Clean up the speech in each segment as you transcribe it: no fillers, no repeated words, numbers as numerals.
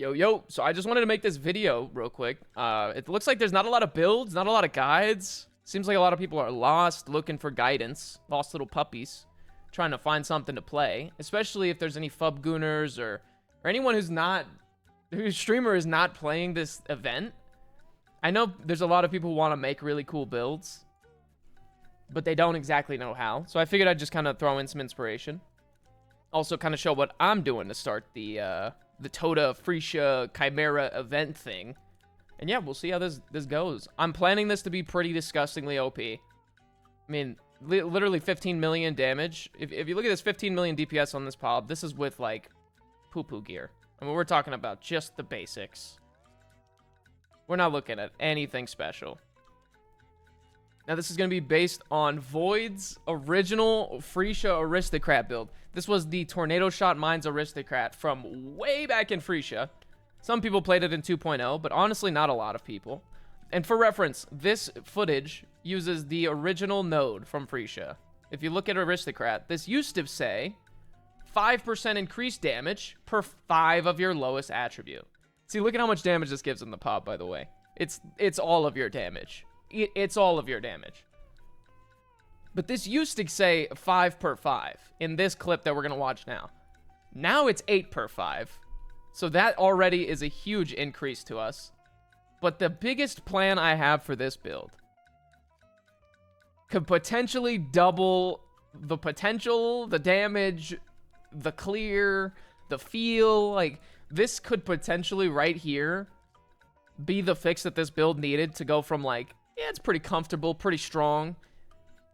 Yo, so I just wanted to make this video real quick. It looks like there's not a lot of builds, not a lot of guides. Seems like a lot of people are lost, looking for guidance. Lost little puppies, trying to find something to play. Especially if there's any fubgooners or anyone whose streamer is not playing this event. I know there's a lot of people who want to make really cool builds, but they don't exactly know how. So I figured I'd just kind of throw in some inspiration. Also kind of show what I'm doing to start the ToTA Phrecia Chimera event thing. And yeah, we'll see how this goes. I'm planning this to be pretty disgustingly OP. I mean, literally 15 million damage. If you look at this 15 million DPS on this pop, this is with, like, poo-poo gear. I mean, we're talking about just the basics. We're not looking at anything special. Now, this is going to be based on Void's original Phrecia Aristocrat build. This was the Tornado Shot Mines Aristocrat from way back in Phrecia. Some people played it in 2.0, but honestly, not a lot of people. And for reference, this footage uses the original node from Phrecia. If you look at Aristocrat, this used to say 5% increased damage per 5 of your lowest attribute. See, look at how much damage this gives in the pop, by the way. It's all of your damage. It's all of your damage. But this used to say 5 per 5 in this clip that we're going to watch now. Now it's 8 per 5. So that already is a huge increase to us. But the biggest plan I have for this build could potentially double the potential, the damage, the clear, the feel. Like, this could potentially right here be the fix that this build needed to go from, like, yeah, it's pretty comfortable, pretty strong,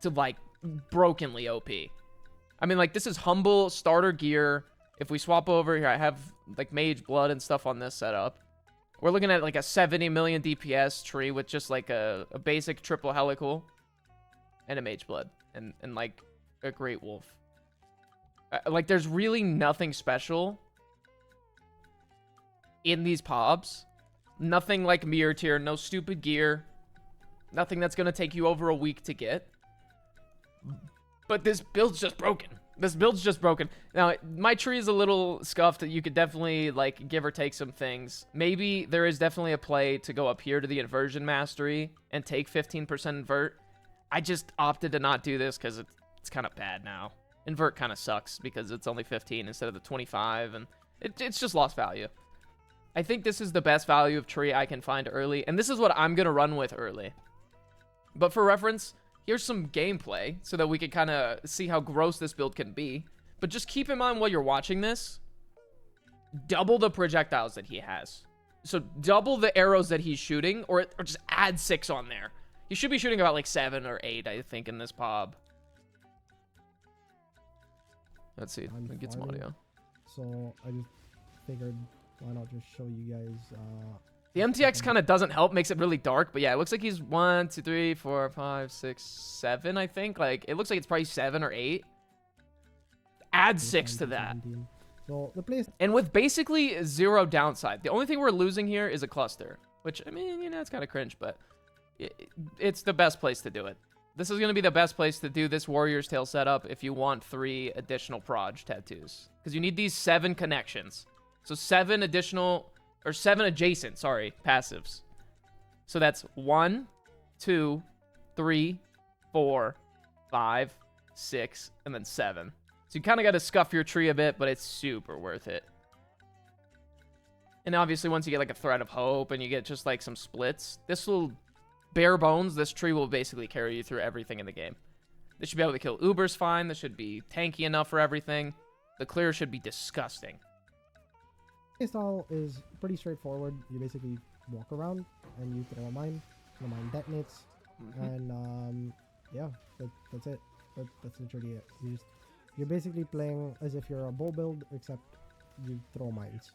to, like, brokenly OP. I mean, like, this is humble starter gear. If we swap over here, I have, like, Mage Blood and stuff on this setup. We're looking at, like, a 70 million DPS tree with just, like, a basic triple helical and a Mage Blood and like, a Great Wolf. Like, there's really nothing special in these pobs. Nothing like Mirror Tier, no stupid gear. Nothing that's going to take you over a week to get. But this build's just broken. This build's just broken. Now, my tree is a little scuffed. You could definitely, like, give or take some things. Maybe there is definitely a play to go up here to the Inversion Mastery and take 15% Invert. I just opted to not do this because it's kind of bad now. Invert kind of sucks because it's only 15 instead of the 25, and it's just lost value. I think this is the best value of tree I can find early, and this is what I'm going to run with early. But for reference, here's some gameplay so that we can kind of see how gross this build can be. But just keep in mind while you're watching this, double the projectiles that he has. So double the arrows that he's shooting, or just add 6 on there. He should be shooting about like 7 or 8, I think, in this pob. Let's see. Let me get some audio. So I just figured, why not just show you guys... The MTX kind of doesn't help, makes it really dark, but yeah, it looks like he's 1, 2, 3, 4, 5, 6, 7, I think. Like, it looks like it's probably 7 or 8. Add 6 to that. So the place... And with basically 0 downside. The only thing we're losing here is a cluster, which, I mean, you know, it's kind of cringe, but it's the best place to do it. This is going to be the best place to do this Warrior's Tale setup if you want 3 additional proj tattoos. Because you need these 7 connections. So 7 additional... Or 7 adjacent, sorry, passives. So that's 1, 2, 3, 4, 5, 6, and then 7. So you kind of got to scuff your tree a bit, but it's super worth it. And obviously, once you get like a Thread of Hope and you get just like some splits, this will, bare bones, this tree will basically carry you through everything in the game. This should be able to kill Ubers fine. This should be tanky enough for everything. The clear should be disgusting. Playstyle is pretty straightforward. You basically walk around and you throw a mine. The mine detonates, and yeah, that's it. That's literally it. You're basically playing as if you're a bull build, except you throw mines.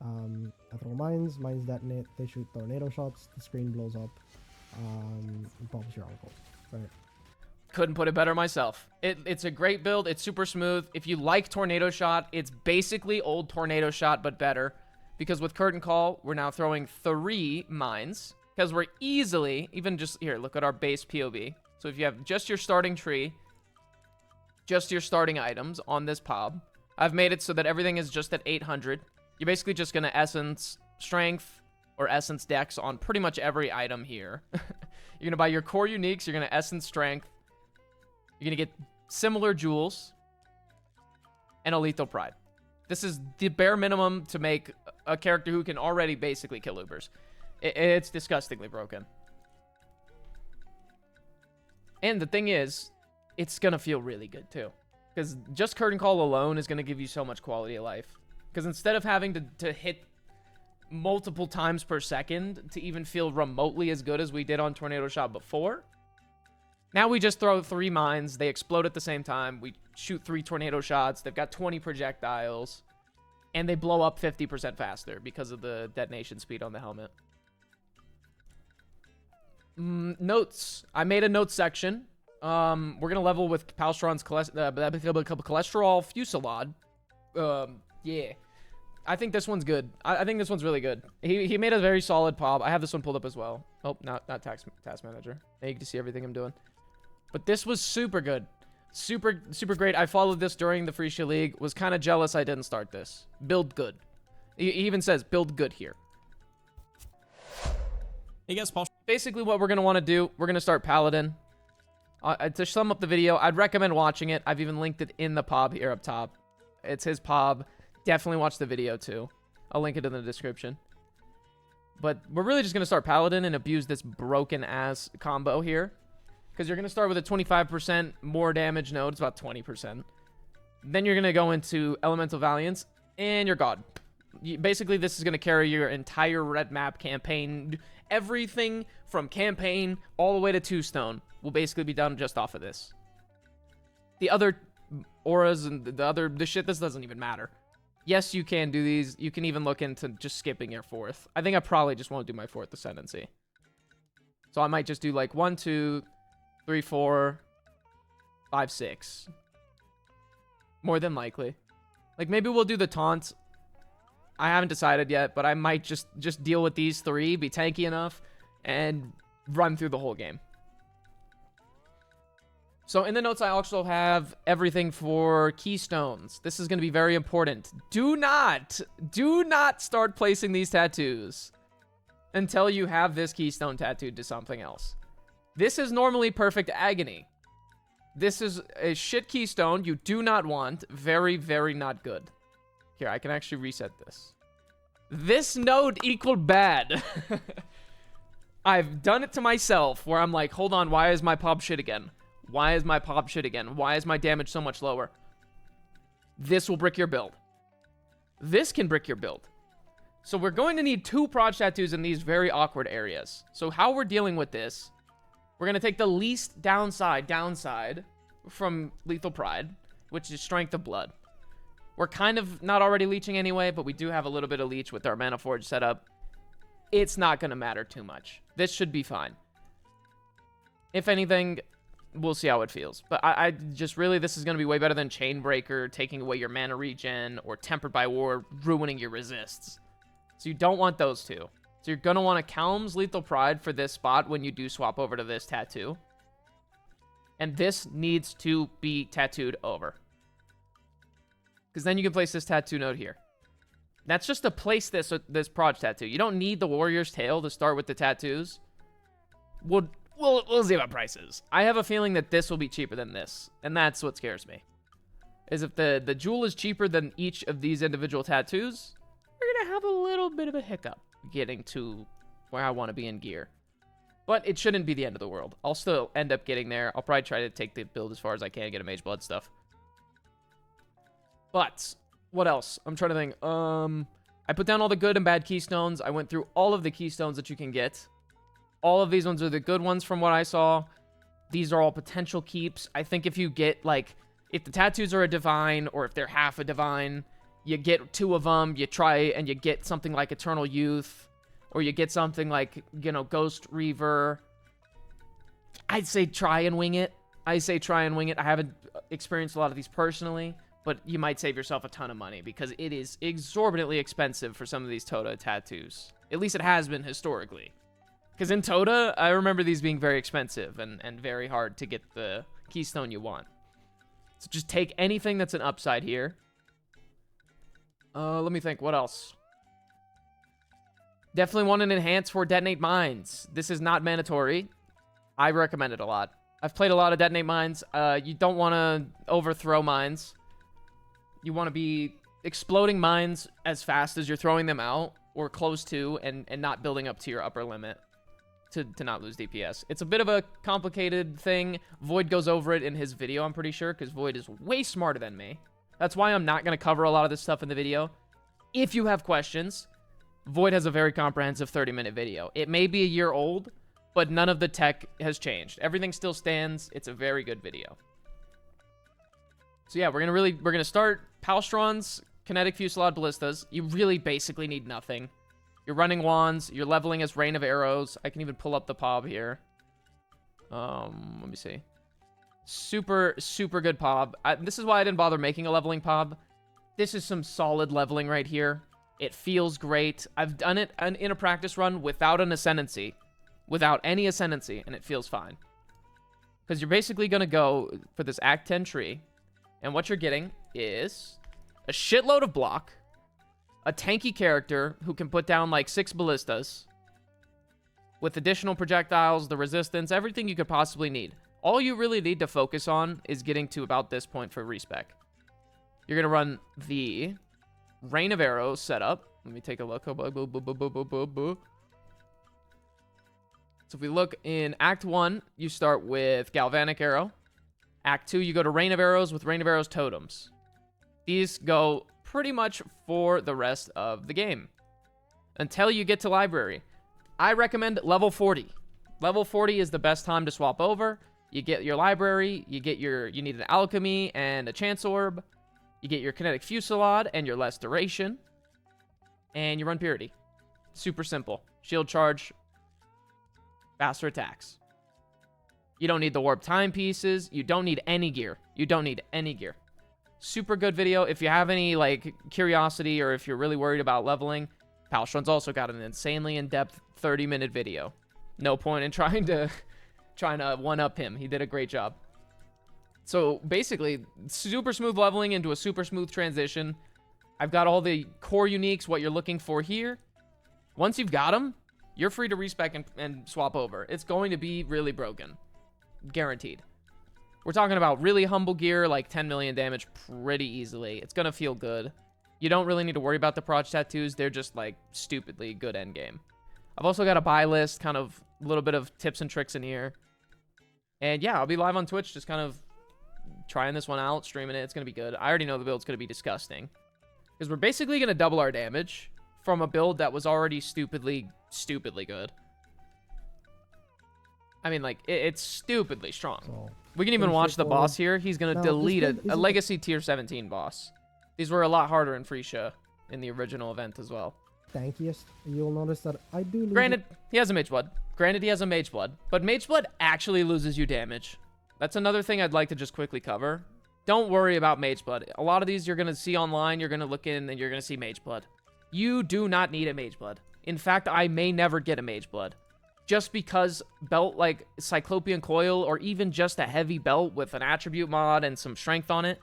I throw mines detonate. They shoot tornado shots. The screen blows up. And pops your uncle. Right. Couldn't put it better myself. It's a great build. It's super smooth. If you like Tornado Shot, it's basically old Tornado Shot, but better. Because with Curtain Call, we're now throwing 3 mines. Because we're easily, even just here, look at our base POV. So if you have just your starting tree, just your starting items on this pob, I've made it so that everything is just at 800. You're basically just going to essence strength or essence dex on pretty much every item here. You're going to buy your core uniques. You're going to essence strength. You're going to get similar jewels and a lethal pride. This is the bare minimum to make a character who can already basically kill Ubers. It's disgustingly broken. And the thing is, it's going to feel really good too. Because just Curtain Call alone is going to give you so much quality of life. Because instead of having to hit multiple times per second to even feel remotely as good as we did on Tornado Shot before, now we just throw 3 mines. They explode at the same time. We shoot 3 tornado shots. They've got 20 projectiles. And they blow up 50% faster because of the detonation speed on the helmet. Notes. I made a notes section. We're going to level with Palstron's cholesterol fusillade. Yeah. I think this one's good. I think this one's really good. He made a very solid pop. I have this one pulled up as well. Oh, not task manager. Now you can see everything I'm doing. But this was super good. Super great. I followed this during the Phrecia League. Was kind of jealous I didn't start this. Build good. He even says build good here. Hey guys, Paul. Basically what we're going to want to do, we're going to start Paladin. To sum up the video, I'd recommend watching it. I've even linked it in the POB here up top. It's his POB. Definitely watch the video too. I'll link it in the description. But we're really just going to start Paladin and abuse this broken ass combo here. Because you're going to start with a 25% more damage node. It's about 20%. Then you're going to go into Elemental Valiance and your God. Basically, this is going to carry your entire red map campaign. Everything from campaign all the way to 2-stone will basically be done just off of this. The other auras and the shit, this doesn't even matter. Yes, you can do these. You can even look into just skipping your 4th. I think I probably just won't do my 4th Ascendancy. So I might just do like 1, 2, 3, 4, 5, 6. More than likely. Like maybe we'll do the taunt. I haven't decided yet, but I might just deal with these 3, be tanky enough, and run through the whole game. So in the notes, I also have everything for keystones. This is going to be very important. Do not start placing these tattoos until you have this keystone tattooed to something else. This is normally perfect agony. This is a shit keystone you do not want. Very, very not good. Here, I can actually reset this. This node equaled bad. I've done it to myself where I'm like, hold on, why is my pop shit again? Why is my pop shit again? Why is my damage so much lower? This will brick your build. This can brick your build. So we're going to need 2 proj tattoos in these very awkward areas. So how we're dealing with this, we're going to take the least downside from Lethal Pride, which is Strength of Blood. We're kind of not already leeching anyway, but we do have a little bit of leech with our Mana Forge setup. It's not going to matter too much. This should be fine. If anything, we'll see how it feels. But I just really, this is going to be way better than Chainbreaker, taking away your mana regen, or Tempered by War, ruining your resists. So you don't want those 2. So you're going to want to Calm's Lethal Pride for this spot when you do swap over to this tattoo. And this needs to be tattooed over. Because then you can place this tattoo node here. That's just to place this proj tattoo. You don't need the Warrior's Tail to start with the tattoos. We'll see about prices. I have a feeling that this will be cheaper than this. And that's what scares me. Is if the jewel is cheaper than each of these individual tattoos, we're going to have a little bit of a hiccup getting to where I want to be in gear. But it shouldn't be the end of the world. I'll still end up getting there. I'll probably try to take the build as far as I can, get a Mage Blood stuff. But what else? I'm trying to think. I put down all the good and bad keystones. I went through all of the keystones that you can get. All of these ones are the good ones from what I saw. These are all potential keeps. I think if you get, like, if the tattoos are a divine or if they're half a divine, you get 2 of them, you try and you get something like Eternal Youth, or you get something like, you know, Ghost Reaver. I'd say try and wing it. I haven't experienced a lot of these personally, but you might save yourself a ton of money because it is exorbitantly expensive for some of these ToTA tattoos. At least it has been historically. Because in ToTA, I remember these being very expensive and very hard to get the keystone you want. So just take anything that's an upside here. Let me think. What else? Definitely want an enhance for detonate mines. This is not mandatory. I recommend it a lot. I've played a lot of detonate mines. You don't want to overthrow mines. You want to be exploding mines as fast as you're throwing them out, or close to, and not building up to your upper limit to not lose DPS. It's a bit of a complicated thing. Void goes over it in his video, I'm pretty sure, because Void is way smarter than me. That's why I'm not going to cover a lot of this stuff in the video. If you have questions, Void has a very comprehensive 30-minute video. It may be a year old, but none of the tech has changed. Everything still stands. It's a very good video. So yeah, we're gonna start Palstrons, Kinetic Fusillade Ballistas. You really basically need nothing. You're running wands. You're leveling as Rain of Arrows. I can even pull up the POB here. Let me see. Super, super good POB. This is why I didn't bother making a leveling POB. This is some solid leveling right here. It feels great. I've done it in a practice run without an Ascendancy. Without any Ascendancy, and it feels fine. Because you're basically going to go for this Act 10 tree, and what you're getting is a shitload of block, a tanky character who can put down like 6 ballistas, with additional projectiles, the resistance, everything you could possibly need. All you really need to focus on is getting to about this point for respec. You're going to run the Rain of Arrows setup. Let me take a look. So if we look in Act 1, you start with Galvanic Arrow. Act 2, you go to Rain of Arrows with Rain of Arrows totems. These go pretty much for the rest of the game until you get to Library. I recommend level 40. Level 40 is the best time to swap over. You get your Library, you need an Alchemy and a Chance Orb. You get your Kinetic Fusillade and your Less Duration. And you run Purity. Super simple. Shield Charge. Faster attacks. You don't need the warp timepieces. You don't need any gear. You don't need any gear. Super good video. If you have any like curiosity or if you're really worried about leveling, Palstron's also got an insanely in-depth 30-minute video. No point in trying to one-up him. He did a great job. So basically, super smooth leveling into a super smooth transition. I've got all the core uniques, what you're looking for here. Once you've got them, you're free to respec and swap over. It's going to be really broken. Guaranteed. We're talking about really humble gear, like 10 million damage pretty easily. It's going to feel good. You don't really need to worry about the proj tattoos. They're just, like, stupidly good endgame. I've also got a buy list, kind of a little bit of tips and tricks in here. And yeah, I'll be live on Twitch, just kind of trying this one out, streaming it. It's going to be good. I already know the build's going to be disgusting. Because we're basically going to double our damage from a build that was already stupidly good. I mean, like, it's stupidly strong. So, we can even watch the boss here. He's going to delete a Legacy Tier 17 boss. These were a lot harder in Phrecia in the original event as well. Tankiest, you'll notice that I do lose. Granted, he has a Mage Blood. But Mage Blood actually loses you damage. That's another thing I'd like to just quickly cover. Don't worry about Mage Blood. A lot of these you're going to see online. You're going to look in and you're going to see Mage Blood. You do not need a Mage Blood. In fact, I may never get a Mage Blood. Just because belt like Cyclopean Coil or even just a heavy belt with an attribute mod and some strength on it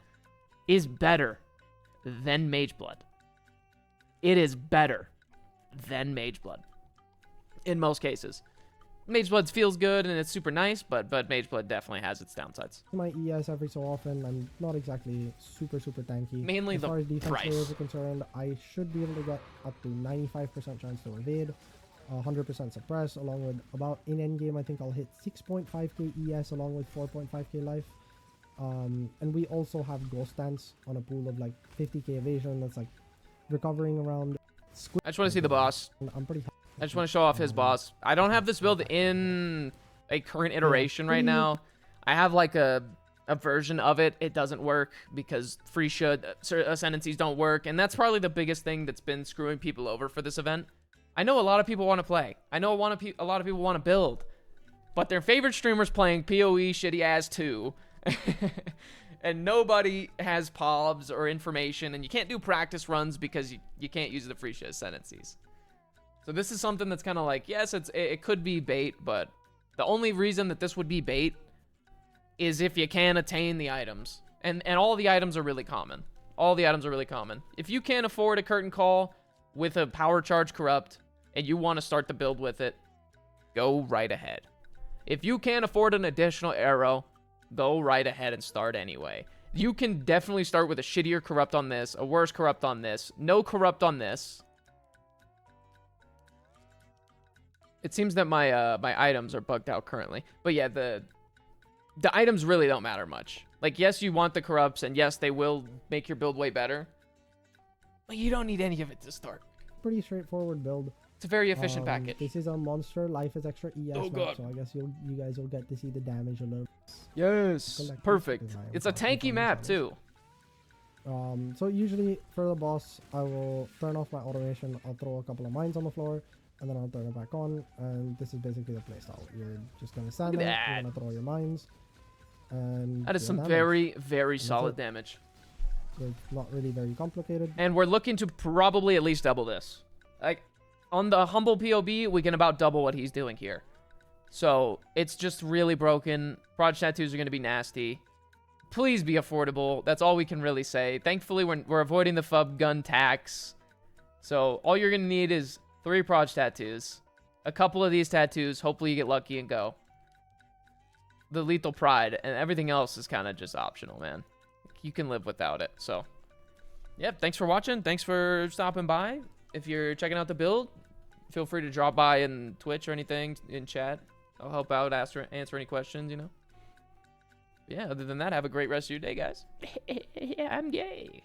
is better than Mage Blood. It is better than Mage Blood. In most cases. Mage Blood feels good and it's super nice, but Mage Blood definitely has its downsides. My ES every so often, I'm not exactly super tanky. Mainly as far as defense price. players are concerned, I should be able to get up to 95% chance to evade, 100% suppress, along with about in endgame I think I'll hit 6.5k ES along with 4.5k life. And we also have Ghost Dance on a pool of like 50k evasion that's like recovering around. I just want to see the boss. I'm pretty. I just want to show off his boss. I don't have this build in a current iteration right now. I have like a version of it. It doesn't work because Phrecia Ascendancies don't work. And that's probably the biggest thing that's been screwing people over for this event. I know a lot of people want to play. I know a lot of people want to build. But their favorite streamer's playing PoE shitty ass 2. And nobody has POBs or information. And you can't do practice runs because you can't use the Phrecia Ascendancies. So this is something that's kind of like, yes, it could be bait, but the only reason that this would be bait is if you can attain the items. And all the items are really common. All the items are really common. If you can't afford a curtain call with a power charge corrupt and you want to start the build with it, go right ahead. If you can't afford an additional arrow, go right ahead and start anyway. You can definitely start with a shittier corrupt on this, a worse corrupt on this, no corrupt on this. It seems that my my items are bugged out currently. But yeah, the items really don't matter much. Like, yes, you want the corrupts, and yes, they will make your build way better. But you don't need any of it to start. Pretty straightforward build. It's a very efficient package. This is a monster. Life is extra ES Oh, map, God. so I guess you guys will get to see the damage a little. Yes, perfect. It's a tanky map, too. So usually for the boss, I will turn off my automation. I'll throw a couple of mines on the floor, and then I'll turn it back on. And this is basically the playstyle. You're just gonna stand Look at there. that. You're gonna throw your mines. And That is deal some damage. very, very That's solid it. damage. It's not really very complicated. And we're looking to probably at least double this. Like, on the humble POB, we can about double what he's doing here. So, it's just really broken. Proj tattoos are going to be nasty. Please be affordable. That's all we can really say. Thankfully, we're avoiding the FUB gun tax. So, all you're going to need is 3 Proj tattoos. A couple of these tattoos. Hopefully, you get lucky and go. The lethal pride. And everything else is kind of just optional, man. You can live without it. So, yep. Thanks for watching. Thanks for stopping by. If you're checking out the build, feel free to drop by in Twitch or anything in chat. I'll help out, answer any questions, you know. Yeah, other than that, have a great rest of your day, guys. Yeah, I'm gay.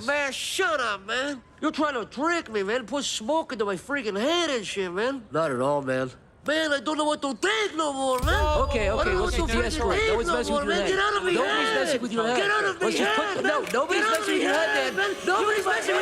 Man, shut up, man. You're trying to trick me, man. Put smoke into my freaking head and shit, man. Not at all, man. Man, I don't know what to think no more, man. Okay, I don't know let's what to de-escalate. freaking Nobody's think messing no with more, your man. head. Get out of my Nobody's head. messing with your head. Get out of my Let's just head, put- man. no, nobody's Get out of messing with my your head, head, man. man. Nobody's messing with your